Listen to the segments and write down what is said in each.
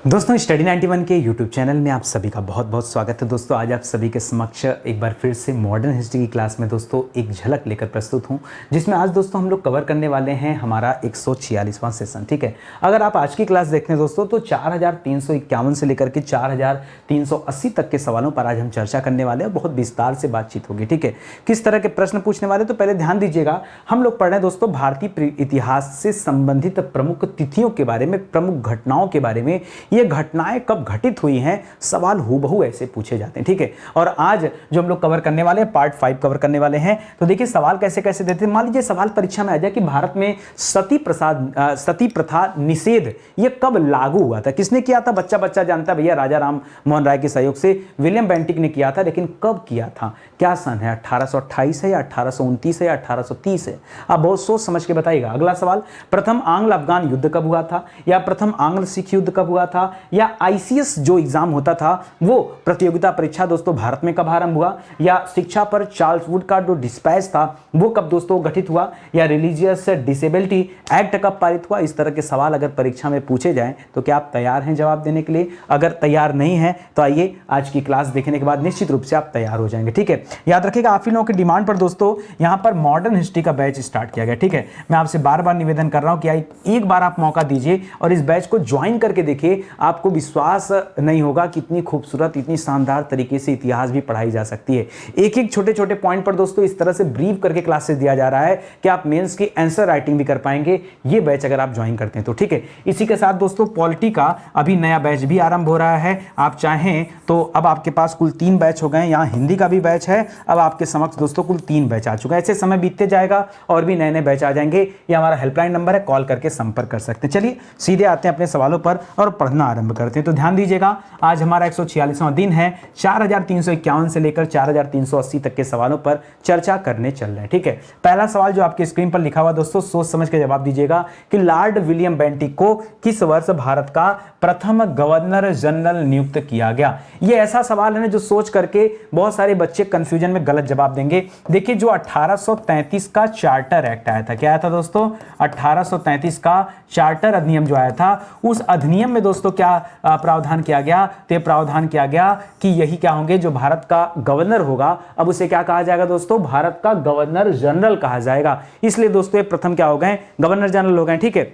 दोस्तों स्टडी 91 के YouTube channel में आप सभी का बहुत बहुत स्वागत है। दोस्तों आज आप सभी के समक्ष एक बार फिर से मॉडर्न हिस्ट्री की क्लास में दोस्तों एक झलक लेकर प्रस्तुत हूं, जिसमें आज दोस्तों हम लोग कवर करने वाले हैं हमारा 146वां सेशन। ठीक है, अगर आप आज की क्लास देखते हैं दोस्तों तो 4351 से लेकर के 4380 तक के सवालों पर आज हम चर्चा करने वाले हैं। बहुत विस्तार से बातचीत होगी। ठीक है, किस तरह के प्रश्न पूछने वाले तो पहले ध्यान दीजिएगा, हम लोग पढ़ रहे हैं दोस्तों भारतीय इतिहास से संबंधित प्रमुख तिथियों के बारे में, प्रमुख घटनाओं के बारे में। ये घटनाएं कब घटित हुई हैं, सवाल हूबहू ऐसे पूछे जाते हैं। ठीक है, और आज जो हम लोग कवर करने वाले हैं पार्ट 5 कवर करने वाले हैं। तो देखिए सवाल कैसे कैसे देते हैं। मान लीजिए सवाल परीक्षा में आ जाए कि भारत में सती प्रथा निषेध ये कब लागू हुआ था, किसने किया था। बच्चा बच्चा जानता है भैया, राजा राम मोहन राय के सहयोग से विलियम बेंटिक ने किया था, लेकिन कब किया था, क्या सन है, 1828 है या 1829 है या 1830 है। आप बहुत सोच समझ के बताइएगा। अगला सवाल, प्रथम आंग्ल अफगान युद्ध कब हुआ था, या प्रथम आंग्ल सिख युद्ध कब हुआ था, या आईसीएस जो एग्जाम होता था वो प्रतियोगिता परीक्षा दोस्तों भारत में कब आरंभ हुआ, या शिक्षा पर चार्ल्स वुड का जो डिस्पैच था वो कब दोस्तों गठित हुआ, या रिलीजियस डिसेबिलिटी एक्ट कब पारित हुआ। इस तरह के सवाल अगर परीक्षा में पूछे जाएं तो क्या आप तैयार हैं जवाब देने के लिए। अगर तैयार नहीं है तो आइए आज की क्लास देखने के बाद निश्चित रूप से आप तैयार हो जाएंगे। ठीक है, याद रखिएगा आप ही लोगों की डिमांड पर दोस्तों यहां पर मॉडर्न हिस्ट्री का बैच स्टार्ट किया गया। ठीक है, मैं आपसे बार बार निवेदन कर रहा हूं कि एक बार आप मौका दीजिए और इस बैच को ज्वाइन करके देखिए। आपको विश्वास नहीं होगा कि इतनी खूबसूरत, इतनी शानदार तरीके से इतिहास भी पढ़ाई जा सकती है। एक एक छोटे छोटे पॉइंट पर दोस्तों इस तरह से ब्रीफ करके क्लासेस दिया जा रहा है कि आप मेंस की आंसर राइटिंग भी कर पाएंगे, ये बैच अगर आप ज्वाइन करते हैं तो। ठीक है, इसी के साथ दोस्तों पॉलिटी का अभी नया बैच भी आरंभ हो रहा है। आप चाहें तो अब आपके पास कुल 3 बैच हो गए हैं। यहाँ हिंदी का भी बैच है, अब आपके समक्ष दोस्तों कुल 3 बैच आ चुका है। ऐसे समय बीतते जाएगा और भी नए नए बैच आ जाएंगे। ये हमारा हेल्पलाइन नंबर है, कॉल करके संपर्क कर सकते हैं। चलिए सीधे आते हैं अपने सवालों पर और पढ़ना आरंभ करते हैं। तो ध्यान दीजिएगा, आज हमारा 146वां दिन है। 4351 से लेकर 4380 तक के सवालों पर चर्चा करने चल रहे हैं। ठीक है, पहला सवाल जो आपके स्क्रीन पर लिखा हुआ दोस्तों सोच समझ के जवाब दीजिएगा कि लॉर्ड विलियम बेंटिक को किस वर्ष भारत का प्रथम गवर्नर जनरल नियुक्त किया गया। ये ऐसा सवाल है ना जो सोच करके बहुत सारे बच्चे कंफ्यूजन में गलत जवाब देंगे। देखिए जो 1833 का चार्टर एक्ट आया था, क्या आया था दोस्तों, 1833 का चार्टर अधिनियम जो आया था, उस अधिनियम में दोस्तों क्या प्रावधान किया गया, तो प्रावधान किया गया कि यही क्या होंगे, जो भारत का गवर्नर होगा अब उसे क्या कहा जाएगा दोस्तों, भारत का गवर्नर जनरल कहा जाएगा। इसलिए दोस्तों ये प्रथम क्या हो गए, गवर्नर जनरल हो गए। ठीक है,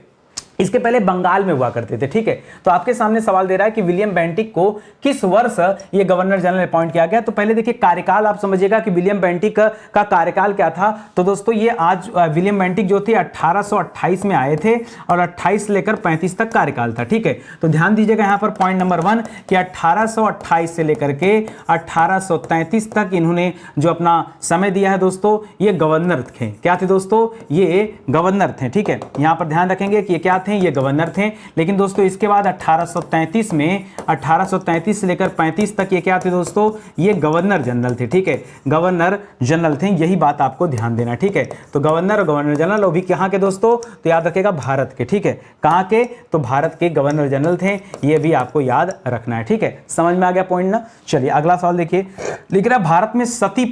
इसके पहले बंगाल में हुआ करते थे। ठीक है, तो आपके सामने सवाल दे रहा है कि विलियम बेंटिक को किस वर्ष ये गवर्नर जनरल अपॉइंट किया गया। तो पहले देखिए कार्यकाल आप समझिएगा कि विलियम बेंटिक का कार्यकाल क्या था। तो दोस्तों ये आज विलियम बेंटिक जो थे 1828 में आए थे और 28 लेकर 35 तक कार्यकाल था। ठीक है, तो ध्यान दीजिएगा यहाँ पर पॉइंट नंबर 1 कि 1828 से लेकर के 1833 तक इन्होंने जो अपना समय दिया है दोस्तों, ये गवर्नर थे। क्या थे दोस्तों, ये गवर्नर थे। ठीक है, यहाँ पर ध्यान रखेंगे कि ये क्या थे, ये गवर्नर थे। लेकिन दोस्तों इसके बाद 1833 में 1833 से लेकर 35 तक ये क्या थे दोस्तों, ये गवर्नर जनरल थे। ठीक है, गवर्नर जनरल थे, यही बात आपको ध्यान देना। ठीक है, तो गवर्नर और गवर्नर जनरल वो भी कहां के दोस्तों, तो याद रखिएगा भारत के। ठीक है, कहां के, तो भारत के गवर्नर जनरल थे, ये भी आपको याद रखना है। ठीक है, समझ में आ गया पॉइंट ना। चलिए अगला सवाल देखिए, लिख रहा भारत में सती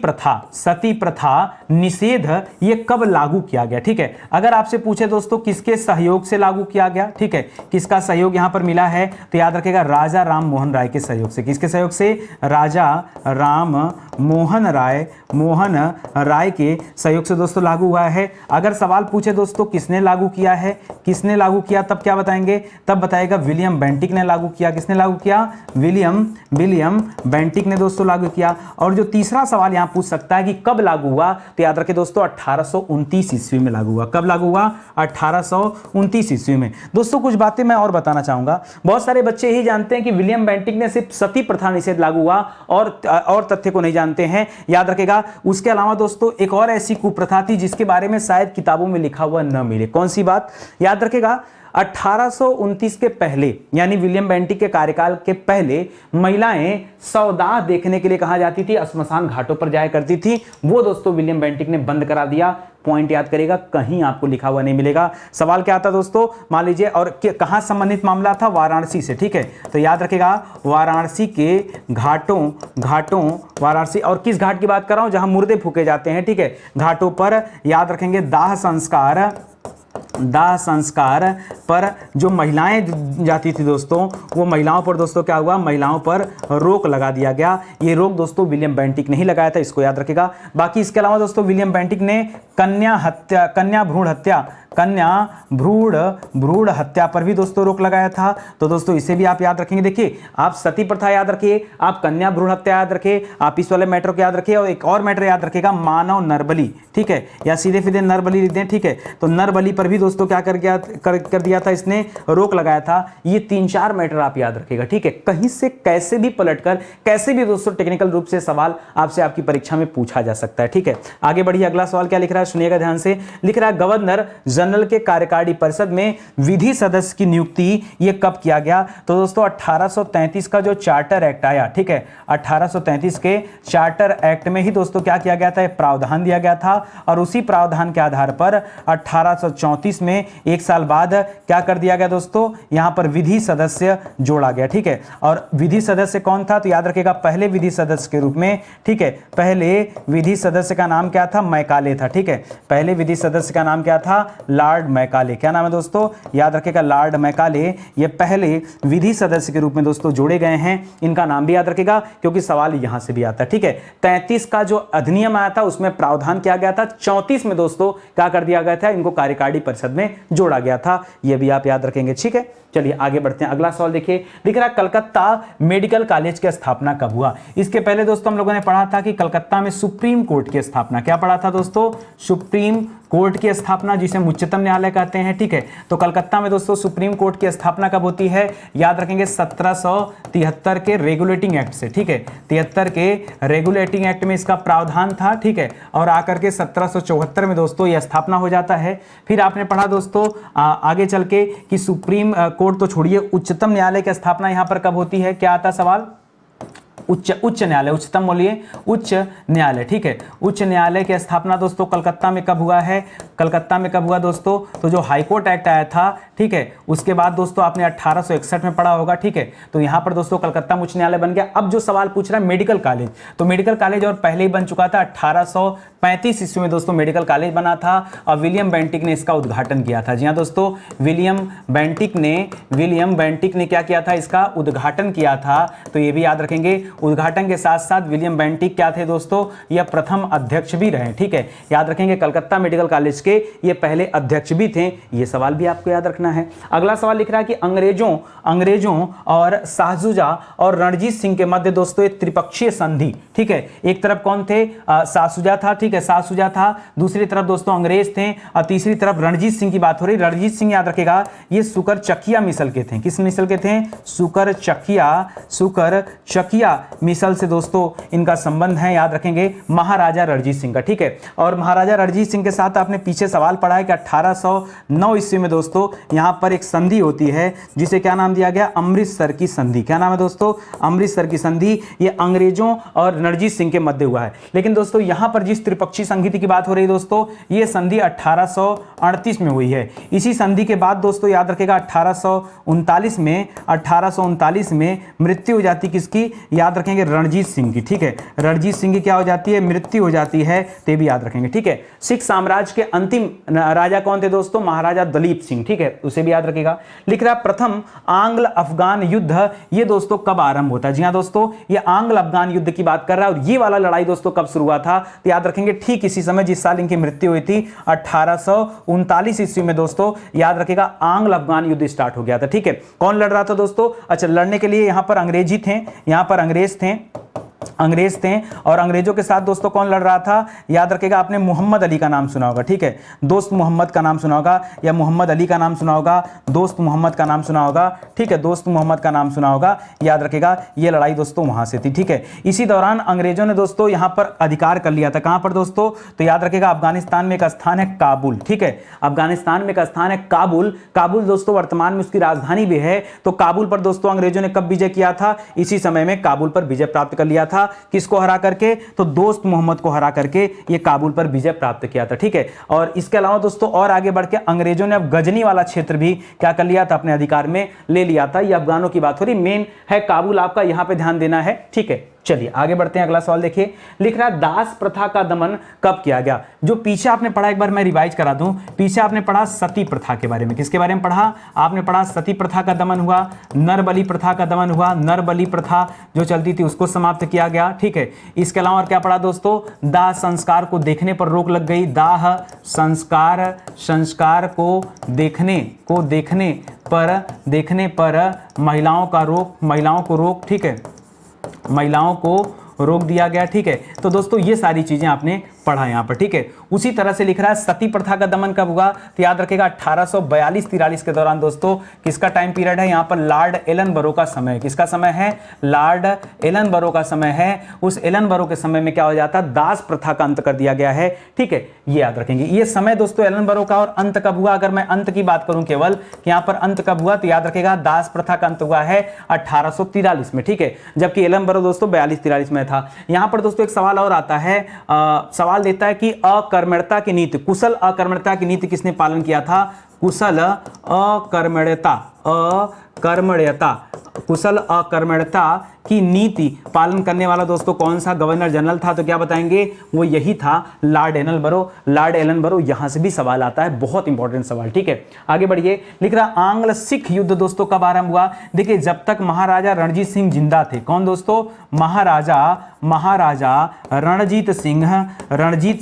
प्रथा निषेध ये कब लागू किया गया। ठीक है, अगर आपसे पूछे दोस्तों किसके सहयोग से लागू किया गया, ठीक है, किसका सहयोग यहां पर मिला है, तो याद रखिएगा राजा राम मोहन राय के सहयोग से। किसके सहयोग से, राजा राम मोहन राय के सहयोग से दोस्तों लागू हुआ है। अगर सवाल पूछे दोस्तों किसने लागू किया है, किसने लागू किया, तब क्या बताएंगे, तब बताएगा विलियम बेंटिक ने लागू किया। किसने लागू किया, विलियम बेंटिक ने दोस्तों लागू किया। और जो तीसरा सवाल यहां पूछ सकता है कि कब लागू हुआ, तो याद रखिए दोस्तों 1829 ईस्वी में लागू हुआ। कब लागू हुआ, 1829 ईस्वी में। दोस्तों कुछ बातें मैं और बताना चाहूंगा। बहुत सारे बच्चे यही जानते हैं कि विलियम बेंटिक ने सिर्फ सती प्रथा निषेध लागू हुआ और तथ्य को नहीं जानते हैं। याद रखेगा उसके अलावा दोस्तों एक और ऐसी कुप्रथा थी जिसके बारे में शायद किताबों में लिखा हुआ न मिले। कौन सी बात, याद रखेगा 1829 के पहले यानी विलियम बेंटिक के कार्यकाल के पहले महिलाएं सौदा देखने के लिए कहा जाती थी, श्मशान घाटों पर जाया करती थी। वो दोस्तों विलियम बेंटिक ने बंद करा दिया। पॉइंट याद करेगा, कहीं आपको लिखा हुआ नहीं मिलेगा। सवाल क्या था दोस्तों, मान लीजिए, और कहां संबंधित मामला था, वाराणसी से। ठीक है, तो याद रखेगा वाराणसी के घाटों वाराणसी, और किस घाट की बात कर रहा हूं, जहां मुर्दे फूके जाते हैं। ठीक है, घाटों पर याद रखेंगे दाह संस्कार दाह संस्कार पर जो महिलाएं जाती थी दोस्तों, वो महिलाओं पर दोस्तों क्या हुआ, महिलाओं पर रोक लगा दिया गया। ये रोक दोस्तों विलियम बेंटिक ने ही लगाया था, इसको याद रखिएगा। बाकी इसके अलावा दोस्तों विलियम बेंटिक ने कन्या भ्रूण हत्या पर भी दोस्तों रोक लगाया था। तो दोस्तों इसे भी आप याद रखेंगे। देखिए, आप सती प्रथा याद रखिए, आप कन्या भ्रूण हत्या याद रखिए, आप इस वाले मैटर को याद रखिए, और एक और मैटर याद रखिएगा, मानव नरबली, ठीक है, या सीधे सीधे नरबली लिख दें, ठीक है। तो नरबली पर भी दोस्तों क्या कर दिया था, इसने रोक लगाया था। ये 3-4 मैटर आप याद रखिएगा, ठीक है। कहीं से कैसे भी पलटकर, कैसे भी दोस्तों टेक्निकल रूप से सवाल आपसे आपकी परीक्षा में पूछा जा सकता है, ठीक है। आगे बढ़िए, अगला सवाल क्या लिख रहा है, सुनिएगा ध्यान से। लिख रहा है, गवर्नर जनरल के कार्यकारी परिषद में विधि सदस्य की नियुक्ति ये कब किया गया। तो दोस्तों 1833 का जो चार्टर एक्ट आया, ठीक है, 1833 के चार्टर एक्ट में ही दोस्तों क्या किया गया था, प्रावधान दिया गया था। और उसी प्रावधान के आधार पर 1834 में, एक साल बाद, क्या कर दिया गया दोस्तों, यहां पर विधि सदस्य जोड़ा गया, ठीक है। और विधि सदस्य कौन था, तो याद रखिएगा, पहले विधि सदस्य के रूप में, ठीक है, पहले विधि सदस्य का नाम क्या था, मैकाले था, ठीक है। पहले विधि सदस्य का नाम क्या था, लॉर्ड मैकाले। क्या नाम है दोस्तों, याद रखिएगा, लॉर्ड मैकाले। ये पहले विधि सदस्य के रूप में दोस्तों जोड़े गए हैं। इनका नाम भी याद रखिएगा क्योंकि सवाल यहां से भी आता है, ठीक है। 33 का जो अधिनियम आया था उसमें प्रावधान किया गया था, 34 में दोस्तों क्या कर दिया गया था, इनको कार्यकारी परिषद में जोड़ा गया था। यह भी आप याद रखेंगे, ठीक है। चलिए आगे बढ़ते हैं, अगला सवाल देखिए। लिख रहा है, कलकत्ता मेडिकल कॉलेज की स्थापना कब हुआ। इसके पहले दोस्तों हम लोगों ने पढ़ा था कि कलकत्ता में सुप्रीम कोर्ट की स्थापना, क्या पढ़ा था दोस्तों, सुप्रीम कोर्ट की स्थापना, जिसे उच्चतम न्यायालय कहते हैं, ठीक है। तो कलकत्ता में दोस्तों सुप्रीम कोर्ट की स्थापना कब होती है, याद रखेंगे 1773 के रेगुलेटिंग एक्ट से, ठीक है। 73 के रेगुलेटिंग एक्ट में इसका प्रावधान था, ठीक है। और आकर के 1774 में दोस्तों यह स्थापना हो जाता है। फिर आपने पढ़ा दोस्तों आगे चल के कि सुप्रीम कोर्ट तो छोड़िए, उच्चतम न्यायालय की स्थापना यहां पर कब होती है, क्या आता सवाल, उच्च न्यायालय, उच्चतम बोलिए, उच्च न्यायालय, ठीक है। उच्च न्यायालय की स्थापना दोस्तों कलकत्ता में कब हुआ है, कलकत्ता में कब हुआ दोस्तों, तो जो हाईकोर्ट एक्ट आया था, ठीक है, उसके बाद दोस्तों आपने 1861 में पढ़ा होगा, ठीक है। तो यहां पर दोस्तों कलकत्ता उच्च न्यायालय बन गया। अब जो सवाल पूछ रहा है मेडिकल कॉलेज, तो मेडिकल कॉलेज और पहले ही बन चुका था, 1835 ईस्वी में दोस्तों मेडिकल कॉलेज बना था और विलियम बेंटिक ने इसका उद्घाटन किया था। जी हाँ दोस्तों, विलियम बेंटिक ने क्या किया था, इसका उद्घाटन किया था। तो ये भी याद रखेंगे, उद्घाटन के साथ साथ विलियम बेंटिक क्या थे दोस्तों, यह प्रथम अध्यक्ष भी रहे, ठीक है। याद रखेंगे, कलकत्ता मेडिकल कॉलेज के ये पहले अध्यक्ष भी थे। ये सवाल भी आपको याद रखना है। अगला सवाल लिख रहा है कि अंग्रेजों और शाहशुजा और रणजीत सिंह के मध्य दोस्तों एक त्रिपक्षीय संधि, ठीक है। एक तरफ कौन थे, शाहशुजा था, ठीक है, शाहशुजा था। दूसरी तरफ दोस्तों अंग्रेज थे और तीसरी तरफ रणजीत सिंह की बात हो रही। रणजीत सिंह याद रखेगा, ये सुकरचकिया मिसल के थे। किस मिसल के थे, सुकरचकिया मिसल से दोस्तों इनका संबंध है, याद रखेंगे, महाराजा रणजीत सिंह का, ठीक है। और महाराजा रणजीत सिंह के साथ आपने पीछे सवाल पढ़ा है कि 1809 ईस्वी में दोस्तों यहां पर एक संधि होती है जिसे क्या नाम दिया गया, अमृतसर की संधि। क्या नाम है दोस्तों, अमृतसर की संधि। ये अंग्रेजों और रणजीत सिंह के मध्य हुआ है। लेकिन दोस्तों यहां पर जिस त्रिपक्षीय संधि की बात हो रही है दोस्तों, ये संधि 1838 में हुई है। इसी संधि के बाद दोस्तों याद रखेगा 1839 में मृत्यु हो जाती किसकी, याद रखेंगे, रणजीत सिंह की, ठीक है। रणजीत सिंह की क्या हो जाती है, मृत्यु हो जाती है, ते भी याद रखेंगे, ठीक है। सिख साम्राज्य के अंतिम राजा कौन थे दोस्तों, महाराजा दलीप सिंह, ठीक है, उसे भी याद रखेगा। लिख रहा प्रथम आंग्ल अफगान युद्ध, ये दोस्तों कब आरंभ होता है। जी हाँ दोस्तों, ये आंग्ल अफगान युद्ध की बात कर रहा है। और ये वाला लड़ाई दोस्तों कब शुरू हुआ था, तो याद रखेंगे ठीक इसी समय जिस साल इनकी मृत्यु हुई थी, 1839 ईस्वी में दोस्तों, याद रखेगा, आंग्ल अफगान युद्ध स्टार्ट हो गया था, ठीक है। कौन लड़ रहा था दोस्तों, अच्छा, लड़ने के लिए यहां पर अंग्रेजी थे, यहां पर अंग्रेज थे और अंग्रेजों के साथ दोस्तों कौन लड़ रहा था, याद रखेगा, आपने मोहम्मद अली का नाम सुना होगा, ठीक है। दोस्त मोहम्मद का नाम सुना होगा या मोहम्मद अली का नाम सुना होगा, दोस्त मोहम्मद का नाम सुना होगा, ठीक है, दोस्त मोहम्मद का नाम सुना होगा, याद रखेगा। ये लड़ाई दोस्तों वहां से थी, ठीक है। इसी दौरान अंग्रेजों ने दोस्तों यहां पर अधिकार कर लिया था। कहां पर दोस्तों, तो याद रखेगा, अफगानिस्तान में एक स्थान है काबुल, ठीक है। अफगानिस्तान में एक स्थान है काबुल दोस्तों वर्तमान में उसकी राजधानी भी है। तो काबुल पर दोस्तों अंग्रेजों ने कब विजय किया था, इसी समय में काबुल पर विजय प्राप्त कर लिया था। किसको हरा करके, तो दोस्त मोहम्मद को हरा करके ये काबुल पर विजय प्राप्त किया था, ठीक है। और इसके अलावा दोस्तों और आगे बढ़ के अंग्रेजों ने अब गजनी वाला क्षेत्र भी क्या कर लिया था, अपने अधिकार में ले लिया था। ये अफगानों की बात हो रही, मेन है काबुल, आपका यहां पे ध्यान देना है, ठीक है। चलिए आगे बढ़ते हैं, अगला सवाल देखिए, लिख रहा है दास प्रथा का दमन कब किया गया। जो पीछे आपने पढ़ा, एक बार मैं रिवाइज करा दूं, पीछे आपने पढ़ा सती प्रथा के बारे में। किसके बारे में पढ़ा? आपने पढ़ा सती प्रथा का दमन हुआ, नरबली प्रथा का दमन हुआ, नरबली प्रथा जो चलती थी उसको समाप्त किया गया, ठीक है। इसके अलावा और क्या पढ़ा दोस्तों? दाह संस्कार को देखने पर रोक लग गई, दाह संस्कार को देखने पर महिलाओं को रोक, ठीक है, महिलाओं को रोक दिया गया, ठीक है। तो दोस्तों ये सारी चीजें आपने पढ़ा यहां पर, ठीक है। उसी तरह से लिख रहा है सती प्रथा का दमन कब हुआ, तो याद रखिएगा 1842-43 के दौरान दोस्तों। किसका टाइम पीरियड है यहाँ पर? लॉर्ड एलनबरो का समय। किसका समय है? लॉर्ड एलनबरो का समय है। उस एलनबरो के समय में क्या हो जाता है? दास प्रथा का अंत कर दिया गया है, ठीक है। ये याद रखेंगे, ये समय दोस्तों एलनबरो का। और अंत कब हुआ? अगर मैं अंत की बात करूं केवल कि यहाँ पर अंत कब हुआ, तो याद रखेगा दास प्रथा का अंत हुआ है 1843 में, ठीक है। जबकि एलनबरो दोस्तों 42-43 में था। यहाँ पर दोस्तों एक सवाल और आता है, सवाल देता है कि अकर्मण्यता की नीति, कुशल अकर्मण्यता की नीति किसने पालन किया था? कुशल अकर्मण्यता की नीति पालन करने वाला दोस्तों कौन सा गवर्नर जनरल था? तो क्या बताएंगे? वो यही था, लॉर्ड एलनबरो। यहां से भी सवाल आता है, बहुत इंपॉर्टेंट सवाल, ठीक है। आगे बढ़िए, लिख रहा आंग्ल सिख युद्ध दोस्तों कब आरंभ हुआ? देखिए जब तक महाराजा रणजीत सिंह जिंदा थे। कौन दोस्तों? महाराजा रणजीत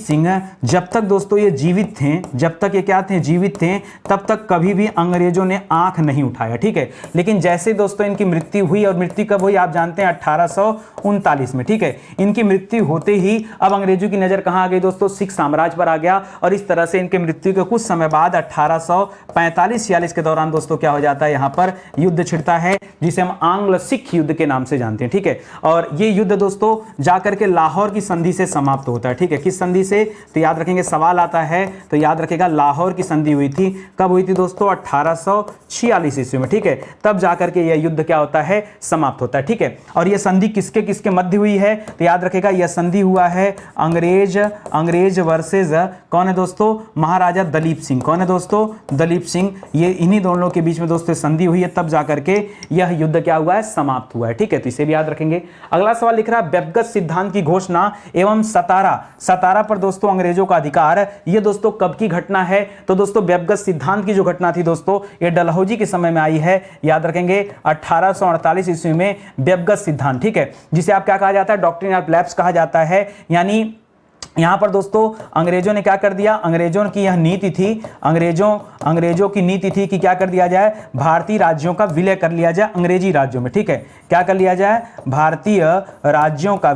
सिंह जब तक दोस्तों ये जीवित थे, जब तक ये क्या थे? जीवित थे, तब तक कभी भी अंग्रेजों ने आंख नहीं उठाया, ठीक है। लेकिन जैसे दोस्तों इनकी मृत्यु हुई, और मृत्यु कब हुई आप जानते हैं? 1839 में, ठीक है। इनकी मृत्यु होते ही अब अंग्रेजों की नजर कहां आ गई दोस्तों? सिख साम्राज्य पर आ गया। और इस तरह से इनके मृत्यु के कुछ समय बाद 1845-46 के दौरान दोस्तों क्या हो जाता है? यहां पर युद्ध छिड़ता है, जिसे हम आंग्ल सिख युद्ध के नाम से जानते हैं, ठीक है। और ये युद्ध दोस्तों जाकर के लाहौर की संधि से समाप्त होता है, ठीक है। किस संधि से? तो याद रखेंगे, सवाल आता है तो याद रखेगा लाहौर की संधि हुई थी। कब हुई थी दोस्तों? 1846 ईस्वी में, ठीक है। तब जाकर के यह युद्ध क्या होता है? समाप्त होता है, ठीक है। और यह संधि किसके किसके मध्य हुई है? तो याद रखेगा यह संधि हुआ है अंग्रेज वर्सेस कौन है दोस्तों? महाराजा दलीप सिंह। कौन है दोस्तों? दलीप सिंह। ये इन्हीं दोनों के बीच में दोस्तों संधि हुई है, तब जाकर के यह युद्ध क्या हुआ है? समाप्त हुआ है, ठीक है। तो इसे भी याद रखेंगे। अगला सवाल लिख रहा है व्यक्तिगत सिद्धांत की घोषणा एवं सतारा पर दोस्तों अंग्रेजों का अधिकार, ये दोस्तों कब की घटना है? तो दोस्तों व्यक्तिगत सिद्धांत की जो घटना थी दोस्तों, ये डलहौजी के समय में आई है। याद रखेंगे 1848 ईस्वी में व्यक्तिगत सिद्धांत, ठीक है, जिसे आप क्या कहा जाता है? डॉक्ट्रिन ऑफ लैप्स कहा जाता है। यानी यहां पर दोस्तों अंग्रेजों ने क्या कर दिया? अंग्रेजों की यह नीति थी, अंग्रेजों की नीति थी कि क्या कर दिया जाए? भारतीय राज्यों का विलय कर लिया जाए अंग्रेजी राज्यों में, ठीक है। क्या कर लिया जाए? भारतीय राज्यों का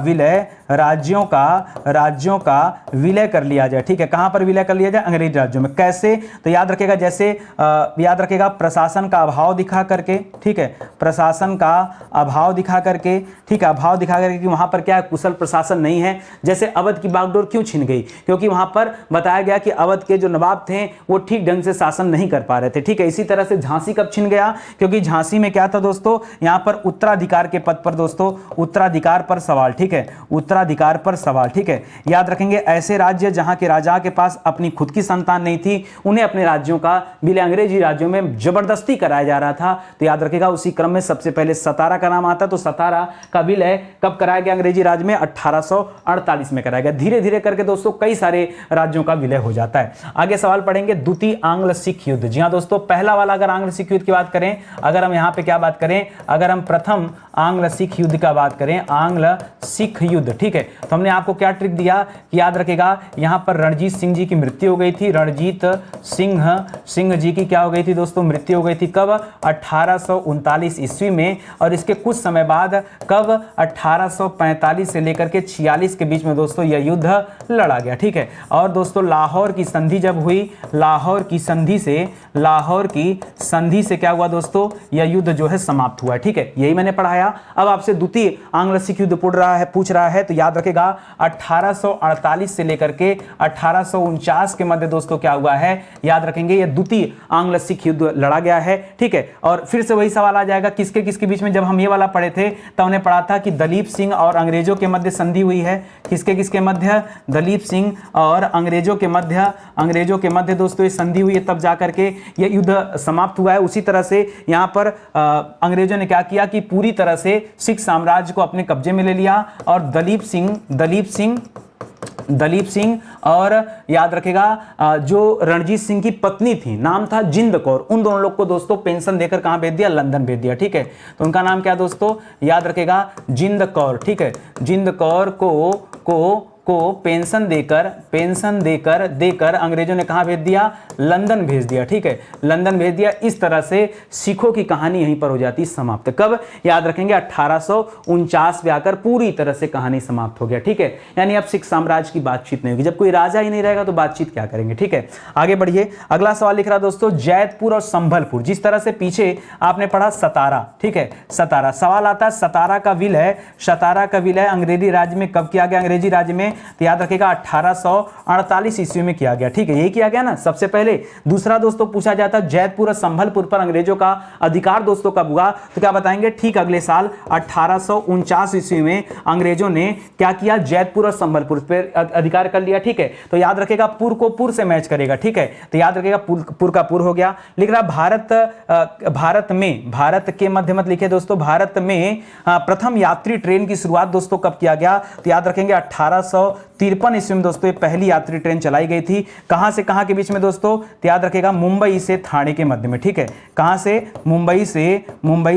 विलय कर लिया जाए, ठीक है। कहां पर विलय कर लिया जाए? अंग्रेजी राज्यों में। कैसे? तो याद रखेगा, जैसे याद रखेगा प्रशासन का अभाव दिखा करके, ठीक है, प्रशासन का अभाव दिखा करके, ठीक है, अभाव दिखा करके कि वहां पर क्या है? कुशल प्रशासन नहीं है। जैसे अवध की बागडोर क्यों छिन गई? क्योंकि वहां पर बताया गया कि अवध के जो नवाब थे वो ठीक ढंग से शासन नहीं कर पा रहे थे, ठीक है। इसी तरह से झांसी कब छिन गया? क्योंकि झांसी में क्या था दोस्तों? यहां पर उत्तराधिकार के पद पर दोस्तों, उत्तराधिकार पर सवाल, ठीक है, उत्तराधिकार पर सवाल, ठीक है। याद रखेंगे ऐसे राज्य जहां के राजा के पास अपनी खुद की संतान नहीं थी, उन्हें अपने राज्यों का विलय अंग्रेजी राज्यों में जबरदस्ती कराया जा रहा था। तो याद रखेगा उसी क्रम में सबसे पहले सतारा का नाम आता है। तो सतारा का विलय कब कराया गया अंग्रेजी राज्य में? 1848 में कराया गया। धीरे धीरे करके दोस्तों कई सारे राज्यों का विलय हो जाता है। आगे सवाल पढ़ेंगे द्वितीय आंग्ल सिख युद्ध। जी हां दोस्तों, पहला वाला अगर आंग्ल सिख युद्ध की बात करें, अगर हम यहां पे क्या बात करें, अगर हम प्रथम आंग्ल सिख युद्ध का बात करें, आंग्ल सिख युद्ध, ठीक है, तो हमने आपको क्या ट्रिक दिया कि याद रखेगा यहां पर रणजीत सिंह जी की मृत्यु हो गई थी। रणजीत सिंह जी की क्या हो गई थी दोस्तों? मृत्यु हो गई थी। कब? 1839 ईस्वी में। और इसके कुछ समय बाद कब? 1845 से लेकर के 46 के बीच में दोस्तों यह युद्ध लड़ा गया, ठीक है। और दोस्तों लाहौर की संधि जब हुई, लाहौर की संधि से क्या हुआ दोस्तों? यह युद्ध जो है समाप्त हुआ, ठीक है। यही मैंने पढ़ाया। अब आपसे द्वितीय आंग्ल सिख युद्ध पूछ रहा है तो याद रखेगा 1848 से लेकर के 1849 के मध्य दोस्तों क्या हुआ है? याद रखेंगे यह द्वितीय आंग्ल सिख युद्ध लड़ा गया है, ठीक है। और फिर से वही सवाल आ जाएगा किसके किसके बीच में? जब हम ये वाला पढ़े थे तब हमने पढ़ा था कि दलीप सिंह और अंग्रेजों के मध्य संधि हुई है। किसके किसके मध्य? दलीप सिंह और अंग्रेजों के मध्य दोस्तों ये संधि हुई है, तब जाकर के ये युद्ध समाप्त हुआ है। उसी तरह से यहाँ पर अंग्रेजों ने क्या किया कि पूरी तरह से सिख साम्राज्य को अपने कब्जे में ले लिया और दलीप सिंह और याद रखेगा जो रणजीत सिंह की पत्नी थी, नाम था जिंद कौर, उन दोनों लोग को दोस्तों पेंशन देकर कहां भेज दिया? लंदन भेज दिया। ठीक है, तो उनका नाम क्या दोस्तों? याद रखेगा जिंद कौर। ठीक है, जिंद कौर को पेंशन देकर अंग्रेजों ने कहां भेज दिया? लंदन भेज दिया। ठीक है, लंदन भेज दिया। इस तरह से सिखों की कहानी यहीं पर हो जाती समाप्त। कब? याद रखेंगे 1849 में आकर पूरी तरह से कहानी समाप्त हो गया। ठीक है, यानी अब सिख साम्राज्य की बातचीत नहीं होगी। जब कोई राजा ही नहीं रहेगा तो बातचीत क्या करेंगे? ठीक है, आगे बढ़िए। अगला सवाल लिख रहा दोस्तों, जैतपुर और संभलपुर, जिस तरह से पीछे आपने पढ़ा सतारा, ठीक है, सतारा, सवाल आता है सतारा का विलय अंग्रेजी राज्य में कब किया गया? अंग्रेजी राज्य में तो याद रखिएगा 1848 ईस्वी में किया गया। ठीक है, यही किया गया ना सबसे पहले। दूसरा दोस्तों पूछा जाता है जैतपुर और संभलपुर पर अंग्रेजों का अधिकार दोस्तों कब हुआ? तो क्या बताएंगे? ठीक अगले साल 1849 ईस्वी में अंग्रेजों ने क्या किया? जैतपुर और संभलपुर पर अधिकार कर लिया। ठीक है, तो याद रखेगा पुर को पुर से मैच करेगा। ठीक है, तो याद रखेगा पुर का पुर हो गया। लिख रहा भारत के मध्य मत लिखे दोस्तों, भारत में प्रथम यात्री ट्रेन की शुरुआत दोस्तों कब किया गया? तो याद रखेंगे 1853 ईस्वी में दोस्तों ये पहली यात्री ट्रेन चलाई गई थी। कहां से कहां के बीच में दोस्तों? तो याद रखेगा मुंबई से थाने के मध्य में। ठीक है, कहां से? मुंबई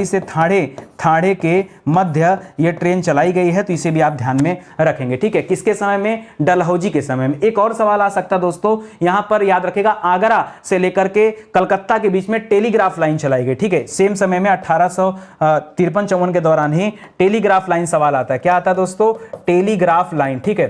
से थाने के मध्य ये ट्रेन चलाई गई है, तो इसे भी आप ध्यान में रखेंगे। ठीक है, किसके समय में? डलहौजी के समय में। एक और सवाल आ सकता दोस्तों यहां पर, याद रखेगा आगरा से लेकर के कलकत्ता के बीच में टेलीग्राफ लाइन चलाई गई। ठीक है, सेम समय में 1853-54 के दौरान ही टेलीग्राफ लाइन सवाल आता है। क्या आता है दोस्तों? Telegraph line. ठीक है,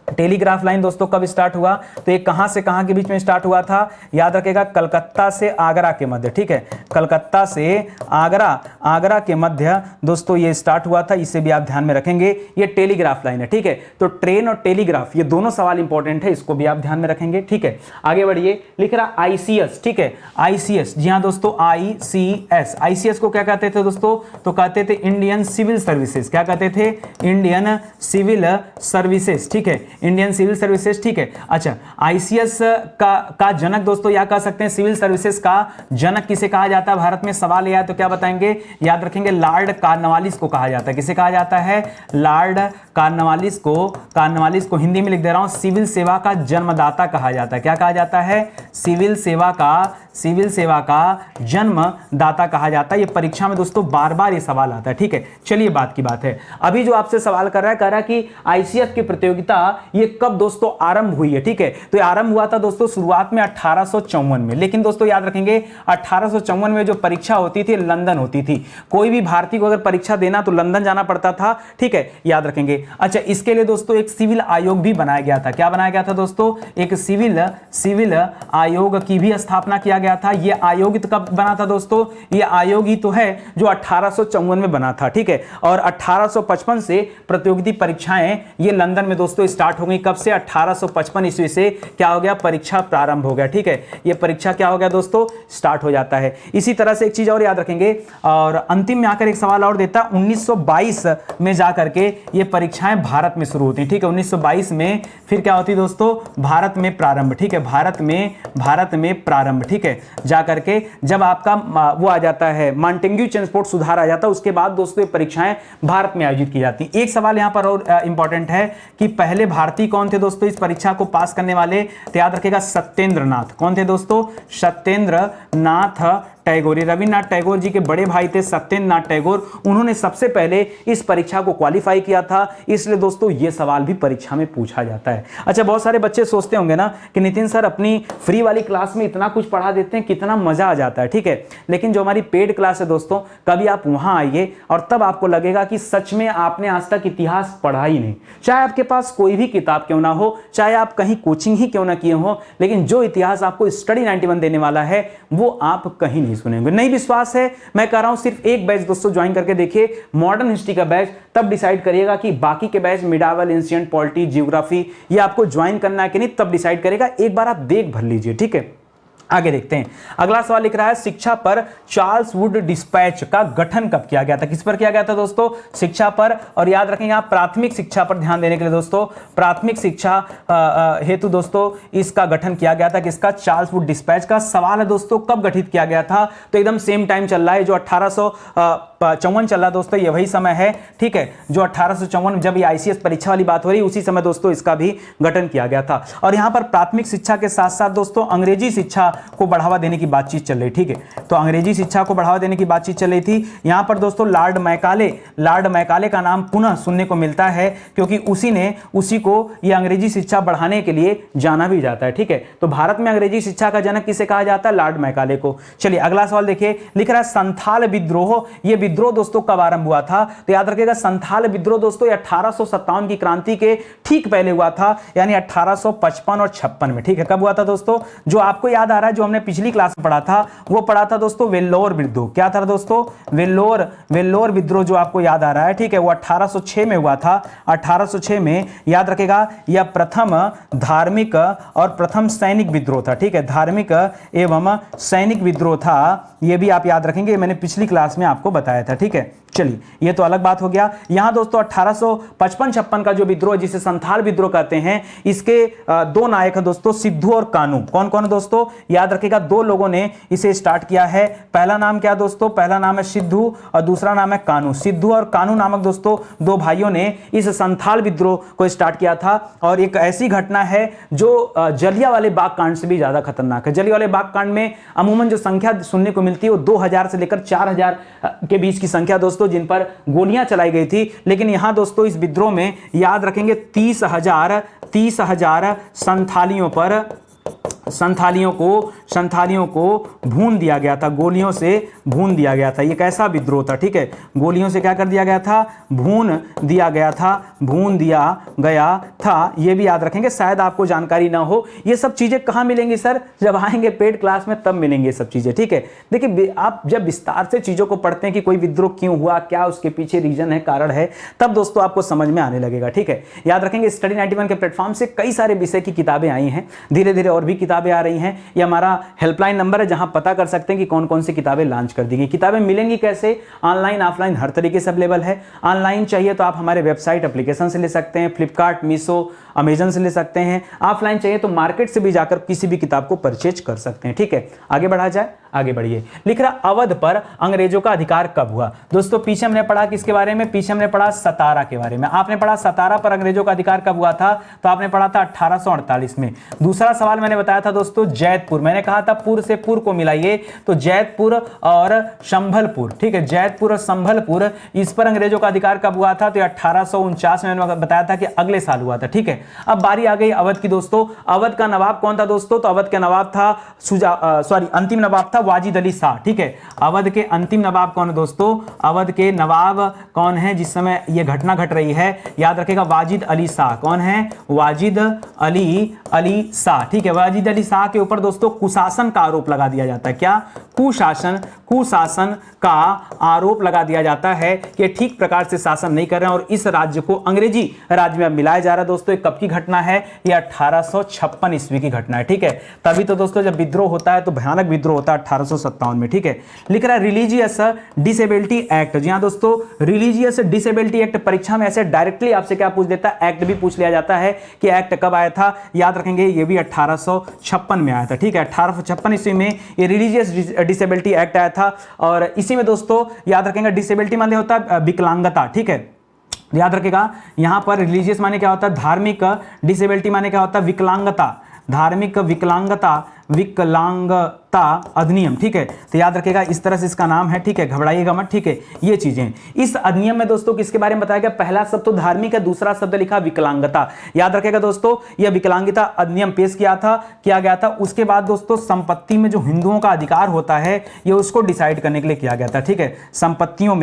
टेलीग्राफ लाइन दोस्तों कब स्टार्ट हुआ? तो ये कहां से कहां के बीच में स्टार्ट हुआ था? याद रखेगा कलकत्ता से आगरा के मध्य। ठीक है, कलकत्ता से आगरा के मध्य दोस्तों ये स्टार्ट हुआ था, इसे भी आप ध्यान में रखेंगे। ये टेलीग्राफ लाइन है। ठीक है, तो ट्रेन और टेलीग्राफ ये दोनों सवाल इंपॉर्टेंट है, इसको भी आप ध्यान में रखेंगे। ठीक है, आगे बढ़िए। लिख रहा आईसीएस। ठीक है, आईसीएस, जी हां दोस्तों, आईसीएस को क्या कहते थे दोस्तों? तो कहते थे इंडियन सिविल सर्विसेज। क्या कहते थे? Indian civil services. ठीक है, इंडियन सिविल सर्विसेज। ठीक है, अच्छा, आईसीएस का जनक दोस्तों या कह सकते हैं सिविल सर्विसेज का जनक किसे कहा जाता है? भारत में सवाल यह है तो क्या बताएंगे? याद रखेंगे लॉर्ड कॉर्नवालिस को कहा जाता है। किसे कहा जाता है? लॉर्ड कॉर्नवालिस को हिंदी में लिख दे रहा हूं, सिविल सेवा का जन्मदाता कहा जाता है। क्या कहा जाता है? सिविल सेवा का जन्मदाता कहा जाता है। ये परीक्षा में दोस्तों बार बार ये सवाल आता है। ठीक है, चलिए बात की बात है, अभी जो आपसे सवाल कर रहा है, कह रहा है कि आईसीएस की प्रतियोगिता ये कब दोस्तों आरंभ हुई है? ठीक है, तो ये आरंभ हुआ था दोस्तों शुरुआत में 1854 में, लेकिन दोस्तों याद रखेंगे 1854 में जो परीक्षा होती थी लंदन होती थी। कोई भी भारतीय को अगर परीक्षा देना तो लंदन जाना पड़ता था। ठीक है, याद रखेंगे। अच्छा, इसके लिए दोस्तों एक सिविल आयोग भी बनाया गया था। क्या बनाया गया था दोस्तों? एक सिविल आयोग की भी स्थापना किया गया था। यह आयोग कब बना था दोस्तों? यह आयोग ही तो है जो 1854 में बना था। ठीक है, और 1855 से प्रतियोगिता परीक्षाएं ये लंदन में दोस्तों स्टार्ट हो गई। कब से? 1855 ईस्वी से क्या हो गया? परीक्षा प्रारंभ हो गया। ठीक है, ये परीक्षा क्या हो गया दोस्तों? स्टार्ट हो जाता है। इसी तरह से एक चीज और याद रखेंगे, और अंतिम में आकर एक सवाल और देता, 1922 में जाकर के ये परीक्षाएं भारत में शुरू होती हैं। ठीक है, 1922 में फिर क्या होती दोस्तों? भारत में प्रारंभ। ठीक है, भारत में प्रारंभ। ठीक है, जाकर के जब आपका वो आ जाता है मॉन्टेग्यू चेम्सफोर्ड सुधार आ जाता है, उसके बाद दोस्तों ये परीक्षाएं भारत में आयोजित की जाती हैं। एक सवाल यहां पर और इंपॉर्टेंट है कि पहले भारतीय कौन थे दोस्तों इस परीक्षा को पास करने वाले? तो याद रखेगा सत्येंद्र नाथ। कौन थे दोस्तों? सत्येंद्र नाथ टैगोर। रविन्द्रनाथ टैगोर जी के बड़े भाई थे सत्येंद्र नाथ टैगोर, उन्होंने सबसे पहले इस परीक्षा को क्वालिफाई किया था। इसलिए दोस्तों ये सवाल भी परीक्षा में पूछा जाता है। अच्छा, बहुत सारे बच्चे सोचते होंगे ना कि नितिन सर अपनी फ्री वाली क्लास में इतना कुछ पढ़ा देते हैं, कितना मजा आ जाता है। ठीक है, लेकिन जो हमारी पेड क्लास है दोस्तों, कभी आप वहां आइए और तब आपको लगेगा कि सच में आपने आज तक इतिहास पढ़ा ही नहीं। चाहे आपके पास कोई भी किताब क्यों ना हो, चाहे आप कहीं कोचिंग ही क्यों ना किए हो, लेकिन जो इतिहास आपको स्टडी 91 देने वाला है वो आप कहीं नहीं सुनेंगे। नहीं विश्वास है? मैं कह रहा हूं सिर्फ एक बैच दोस्तों ज्वाइन करके देखिए, मॉडर्न हिस्ट्री का बैच, तब डिसाइड करिएगा कि बाकी के बैच मिडावल, एंशिएंट, पॉलिटी, जियोग्राफी ये आपको ज्वाइन करना है कि नहीं, तब डिसाइड करेगा। एक बार आप देख भर लीजिए। ठीक है, आगे देखते हैं। अगला सवाल लिख रहा है शिक्षा पर चार्ल्स वुड डिस्पैच का गठन कब किया गया था? किस पर किया गया था दोस्तों? शिक्षा पर। और याद रखेंगे आप प्राथमिक शिक्षा पर ध्यान देने के लिए दोस्तों, प्राथमिक शिक्षा हेतु दोस्तों इसका गठन किया गया था। किसका? चार्ल्स वुड डिस्पैच का। सवाल है दोस्तों कब गठित किया गया था? तो एकदम सेम टाइम चल रहा है, जो 1854 चल रहा है दोस्तों, ये वही समय है, ठीक है, जो 1854 जब ये आईसीएस परीक्षा वाली बात हो रही, उसी समय दोस्तों इसका भी गठन किया गया था। और यहां पर प्राथमिक शिक्षा के साथ साथ दोस्तों अंग्रेजी शिक्षा को बढ़ावा देने की बातचीत चल रही, ठीक है, तो अंग्रेजी शिक्षा को बढ़ावा देने की बातचीत चल रही थी। यहां पर दोस्तों लॉर्ड मैकाले का नाम पुनः सुनने को मिलता है, क्योंकि उसी को यह अंग्रेजी शिक्षा बढ़ाने के लिए जाना भी जाता है, ठीक है। तो भारत में अंग्रेजी शिक्षा का जनक किसे कहा जाता है? लॉर्ड मैकाले को। चलिए अगला सवाल देखिए, लिख रहा है संथाल विद्रोह, यह विद्रोह दोस्तों कब आरंभ हुआ था? तो याद रखिएगा संथाल विद्रोह दोस्तों 1857 की क्रांति के ठीक पहले हुआ था, यानी 1855 और 56 में, ठीक है। कब हुआ था दोस्तों? जो आपको याद आ रहा है, जो हमने पिछली क्लास में पढ़ा था, वो पढ़ा था दोस्तों वेल्लोर विद्रोह। क्या था दोस्तों? वेल्लोर विद्रोह जो आपको याद आ रहा है, ठीक है, वो 1806 में हुआ था। 1806 में याद रखेगा यह प्रथम धार्मिक और प्रथम सैनिक विद्रोह था, ठीक है, धार्मिक एवं सैनिक विद्रोह था, यह भी आप याद रखेंगे, मैंने पिछली क्लास में आपको बताया था, ठीक है। चलिए ये तो अलग बात हो गया। यहां दोस्तों 1855-56 का जो विद्रोह जिसे संथाल विद्रोह कहते हैं, इसके दो नायक हैं दोस्तों, सिद्धू और कानू। कौन कौन दोस्तों? याद रखिएगा दो लोगों ने इसे स्टार्ट किया है। पहला नाम क्या दोस्तों? पहला नाम है सिद्धू और दूसरा नाम है कानू। सिद्धू और कानू नामक दोस्तों दो भाइयों ने इस संथाल विद्रोह को स्टार्ट किया था। और एक ऐसी घटना है जो जलियांवाले बाग कांड से भी ज्यादा खतरनाक है। जलियांवाले बाग कांड में अमूमन जो संख्या सुनने को मिलती है वो 2000 से लेकर 4000 के बीच की संख्या दोस्तों, जिन पर गोलियां चलाई गई थी। लेकिन यहां दोस्तों इस विद्रोह में याद रखेंगे 30,000 संथालियों को भून दिया गया था, गोलियों से भून दिया गया था। ये कैसा विद्रोह था? ठीक है, गोलियों से क्या कर दिया गया था? भून दिया गया था। ये भी याद रखेंगे, शायद आपको जानकारी ना हो। ये सब चीजें कहां मिलेंगी सर? जब आएंगे पेड क्लास में तब मिलेंगे सब चीजें, ठीक है। देखिए आप जब विस्तार से चीजों को पढ़ते हैं कि कोई विद्रोह क्यों हुआ, क्या उसके पीछे रीजन है, कारण है, तब दोस्तों आपको समझ में आने लगेगा, ठीक है। याद रखेंगे स्टडी 91 के प्लेटफॉर्म से कई सारे विषय की किताबें आई हैं, धीरे धीरे और भी किताबें आ रही हैं। ये हमारा हेल्पलाइन नंबर है जहां पता कर सकते हैं कि कौन कौन सी किताबें लॉन्च कर दी गई। किताबें मिलेंगी कैसे? ऑनलाइन ऑफलाइन हर तरीके से अवेलेबल है। ऑनलाइन चाहिए तो आप हमारे वेबसाइट एप्लीकेशन से ले सकते हैं, फ्लिपकार्ट, मीशो, अमेजन से ले सकते हैं। ऑफलाइन चाहिए तो मार्केट से भी जाकर किसी भी किताब को परचेज कर सकते हैं, ठीक है। आगे बढ़ा जाए, आगे बढ़िए। लिख रहा अवध पर अंग्रेजों का अधिकार कब हुआ? दोस्तों पीछे हमने पढ़ा किसके बारे में? पीछे हमने पढ़ा सतारा के बारे में। आपने पढ़ा सतारा पर अंग्रेजों का अधिकार कब हुआ था? तो आपने पढ़ा था 1848 में। दूसरा सवाल मैंने बताया था दोस्तों जैतपुर, मैंने कहा था पुर से पुर को मिलाइए, तो जैतपुर और संभलपुर, ठीक है, जैतपुर और संभलपुर, इस पर अंग्रेजों का अधिकार कब हुआ था? तो 1849 में मैंने बताया था कि अगले साल हुआ था, ठीक है। अब बारी आ गई अवध की दोस्तों। अवध का नवाब कौन था दोस्तों? तो अवध का नवाब था अंतिम नवाब था वाजिद अली शाह, ठीक है। अवध के अंतिम नवाब कौन है दोस्तों? अवध के नवाब कौन है जिस समय यह घटना घट रही है? याद रखेगा वाजिद अली शाह। कौन है? वाजिद अली शाह, ठीक है। वाजिद अली शाह के ऊपर दोस्तों कुशासन का आरोप लगा दिया जाता है। क्या? कुशासन का आरोप लगा दिया जाता है कि ठीक प्रकार से शासन नहीं कर रहे हैं और इस राज्य को अंग्रेजी राज्य में मिलाया जा रहा है। दोस्तों कब की घटना है? ये 1856 ईस्वी की घटना है, ठीक है। तभी तो दोस्तों जब विद्रोह होता है तो भयानक विद्रोह होता है 1857 में, ठीक है। लिख रहा है रिलीजियस डिसेबिलिटी एक्ट। जी हाँ दोस्तों, रिलीजियस डिसेबिलिटी एक्ट परीक्षा में ऐसे डायरेक्टली आपसे क्या पूछ देता है? एक्ट भी पूछ लिया जाता है कि एक्ट कब आया था। याद रखेंगे ये भी 1856 में आया था, ठीक है। 1856 ईस्वी में ये रिलीजियस डिसेबिलिटी एक्ट आया था। और इसी में दोस्तों याद रखेंगे डिसेबिलिटी माने होता है विकलांगता, ठीक है। याद रखेगा यहां पर रिलीजियस माने क्या होता है? धार्मिक। डिसेबिलिटी माने क्या होता है? विकलांगता। धार्मिक विकलांगता अधिनियम, ठीक है। तो याद रखेगा इस तरह से इसका नाम है, ठीक है, घबराइएगा मत, ठीक है। ये चीजें इस अधिनियम में दोस्तों किसके बारे में बताया गया? पहला शब्द तो धार्मिक है, दूसरा शब्द लिखा विकलांगता। याद रखेगा दोस्तों यह विकलांगता अधिनियम पेश किया गया था। उसके बाद दोस्तों संपत्ति में जो हिंदुओं का अधिकार होता है ये उसको डिसाइड करने के लिए किया गया था, ठीक है। संपत्तियों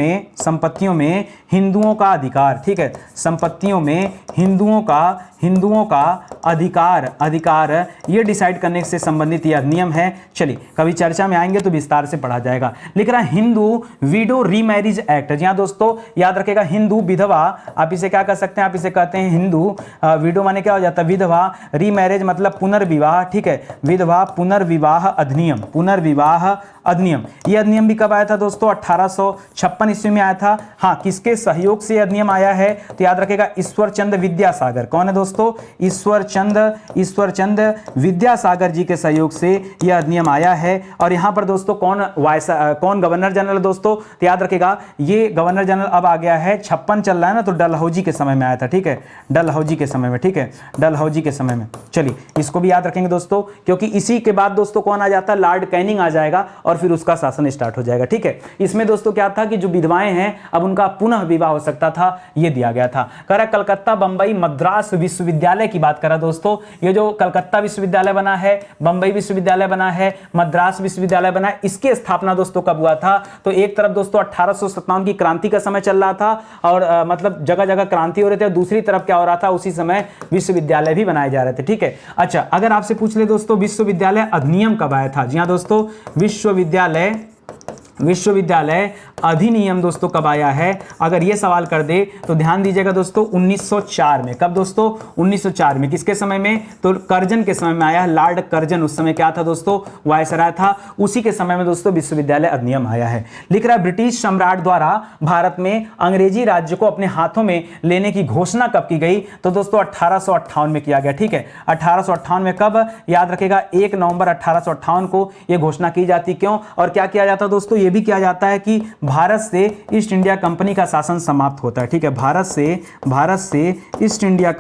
में हिंदुओं का अधिकार, ठीक है। संपत्तियों में हिंदुओं का अधिकार ये डिसाइड करने से संबंधित यह अधिनियम है। चलिए कभी चर्चा में आएंगे तो विस्तार से पढ़ा जाएगा। लिख रहा है हिंदू विडो रीमैरिज एक्ट। जी हाँ दोस्तों, याद रखेगा हिंदू विधवा, आप इसे क्या कर सकते हैं, आप इसे कहते हैं हिंदू विडो माने क्या हो जाता है, विधवा, रीमैरिज मतलब पुनर्विवाह, ठीक है, विधवा पुनर्विवाह अधिनियम, पुनर्विवाह अधिनियम। ये अधिनियम भी कब आया था दोस्तों, 1856 ईस्वी में आया था। हाँ, किसके सहयोग से अधिनियम आया है, तो याद रखेगा ईश्वरचंद विद्यासागर। कौन है दोस्तों, ईश्वरचंद विद्यासागर जी के सहयोग से यह अधिनियम आया है। और यहां पर दोस्तों कौन गवर्नर जनरल है दोस्तों, तो याद रखेगा ये गवर्नर जनरल अब आ गया है, 56 चल रहा है ना, तो डलहौजी के समय में आया था, ठीक है, डलहौजी के समय में, ठीक है, डलहौजी के समय में। चलिए इसको भी याद रखेंगे दोस्तों, क्योंकि इसी के बाद दोस्तों कौन आ जाता है, लॉर्ड कैनिंग आ जाएगा और फिर उसका शासन स्टार्ट हो जाएगा, ठीक है। इसमें दोस्तों क्या था कि जो विधवाएं हैं अब उनका पुनः विवाह हो सकता था, ये दिया गया था। करा कलकत्ता बंबई मद्रास विश्वविद्यालय की बात करा दोस्तों, ये जो कलकत्ता विश्वविद्यालय बना है, बंबई विश्वविद्यालय बना है, मद्रास विश्वविद्यालय बना है, इसकी स्थापना दोस्तों कब हुआ था, तो एक तरफ दोस्तों 1857 की क्रांति का समय चल रहा था और मतलब जगह जगह क्रांति हो रहे थे, और दूसरी तरफ क्या हो रहा था, उसी समय विश्वविद्यालय भी बनाए जा रहे थे, ठीक है। अच्छा, अगर आपसे पूछ ले दोस्तों विश्वविद्यालय अधिनियम कब आया था, जी हाँ दोस्तों, विश्वविद्यालय अधिनियम दोस्तों कब आया है, अगर ये सवाल कर दे तो ध्यान दीजिएगा दोस्तों 1904 में। कब दोस्तों, 1904 में। किसके समय में, तो कर्जन के समय में आया है, लॉर्ड कर्जन उस समय क्या था दोस्तों, वायसराय था, उसी के समय में दोस्तों विश्वविद्यालय अधिनियम आया है। लिख रहा है ब्रिटिश सम्राट द्वारा भारत में अंग्रेजी राज्य को अपने हाथों में लेने की घोषणा कब की गई, तो दोस्तों 1858 में किया गया, ठीक है, 1858 में। कब, याद रखेगा 1 नवंबर 1858 को यह घोषणा की जाती। क्यों और क्या किया जाता दोस्तों, यह भी किया जाता है कि भारत से ईस्ट इंडिया कंपनी का शासन समाप्त होता है, ठीक है, भारत से ईस्ट इंडिया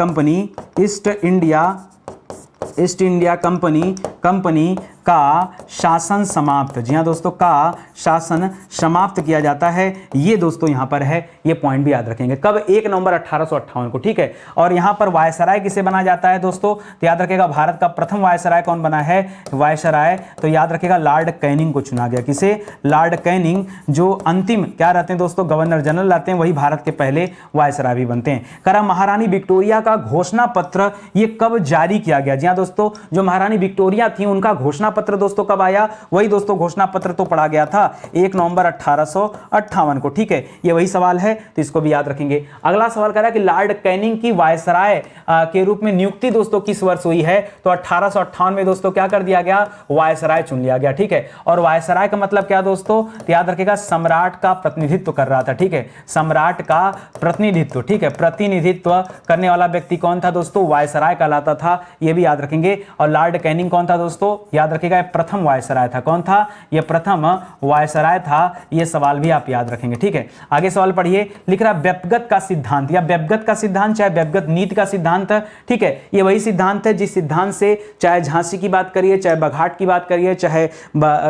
कंपनी का शासन समाप्त, जी हाँ दोस्तों, का शासन समाप्त किया जाता है। ये दोस्तों यहां पर है, ये पॉइंट भी याद रखेंगे। कब, 1 नवंबर 1858 को, ठीक है। और यहां पर वायसराय किसे बना जाता है दोस्तों, तो याद रखेगा भारत का प्रथम वायसराय कौन बना है, वायसराय, तो याद रखेगा लॉर्ड कैनिंग को चुना गया। किसे, लॉर्ड कैनिंग, जो अंतिम क्या रहते हैं दोस्तों, गवर्नर जनरल रहते हैं, वही भारत के पहले वायसराय भी बनते हैं। करा महारानी विक्टोरिया का घोषणा पत्र ये कब जारी किया गया, जी हाँ दोस्तों, जो महारानी विक्टोरिया थी उनका घोषणा पत्र दोस्तों कब आया, वही दोस्तों घोषणा पत्र तो पढ़ा गया था 1 नवंबर 1858 को, ठीक है, ये वही सवाल है, तो इसको भी याद रखेंगे। अगला सवाल कह रहा है कि लॉर्ड कैनिंग की वायसराय के रूप में नियुक्ति दोस्तों किस वर्ष हुई है, तो 1858 में दोस्तों क्या कर दिया गया, वायसराय चुन लिया गया, ठीक है। और वायसराय का मतलब क्या दोस्तों, तो याद रखेगा सम्राट का प्रतिनिधित्व कर रहा था, ठीक है, सम्राट का प्रतिनिधित्व, ठीक है, प्रतिनिधित्व करने वाला व्यक्ति कौन था दोस्तों, वायसराय कहलाता था, ये भी याद रखेंगे। और लॉर्ड कैनिंग कौन था दोस्तों, याद रखेगा प्रथम वायसराय था। कौन था, यह प्रथम वायसराय था, यह सवाल भी आप याद रखेंगे, ठीक है। आगे सवाल पढ़िए, लिख रहा व्यपगत का सिद्धांत, या व्यपगत का सिद्धांत चाहे व्यपगत नीति का सिद्धांत, ठीक है, ये वही सिद्धांत है जिस सिद्धांत से चाहे झांसी की बात करिए, चाहे बघाट की बात करिए, चाहे